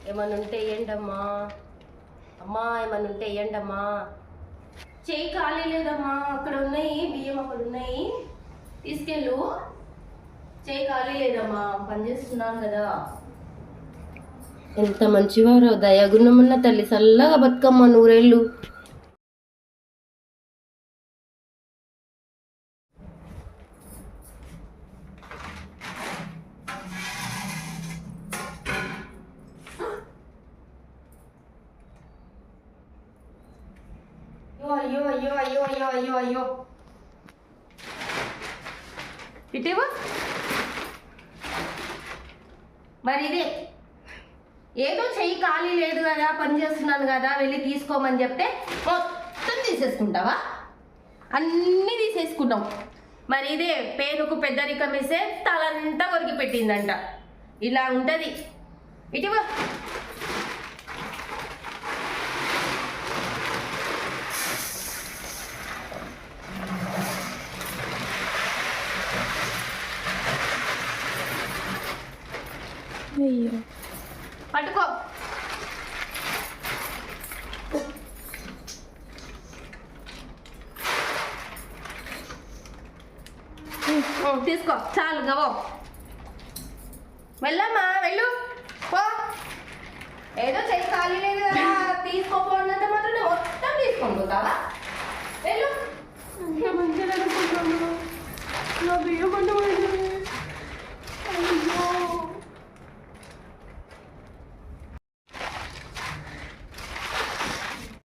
ఏమన్నా ఉంటే వేయండమ్మా. అమ్మా ఏమన్నా ఉంటే వేయండమ్మా. చేయి ఖాళీ లేదమ్మా, అక్కడ ఉన్నాయి బియ్యం, అక్కడ ఉన్నాయి, తీసుకెళ్ళు. చేయి ఖాళీ లేదమ్మా, పని చేస్తున్నాను కదా. ఎంత మంచివారో, దయాగుణమున్న తల్లి, చల్లగా బతుకమ్మ నూరేళ్ళు. అయ్యో అయ్యో అయ్యో అయ్యో అయ్యో అయ్యో ఇటీవా మరి ఇదే ఏదో చెయ్యి ఖాళీ లేదు కదా, పని చేస్తున్నాను కదా, వెళ్ళి తీసుకోమని చెప్తే మొత్తం తీసేసుకుంటావా? అన్నీ తీసేసుకుంటాం. మరి ఇదే పేరుకు పెద్దరికం ఇస్తే తలంతా కొరికి పెట్టిందంట. ఇలా ఉంటుంది. ఇటీవా అయ్యో పట్టుకో. తీసుకో, చాలు గవో. వెళ్ళమ్మా, వెళ్ళు పో. ఏదో చెయ్యి ఖాళీ లేదు కదా, తీసుకోపోయినంత మాత్రం మొత్తం తీసుకొని పోతావా?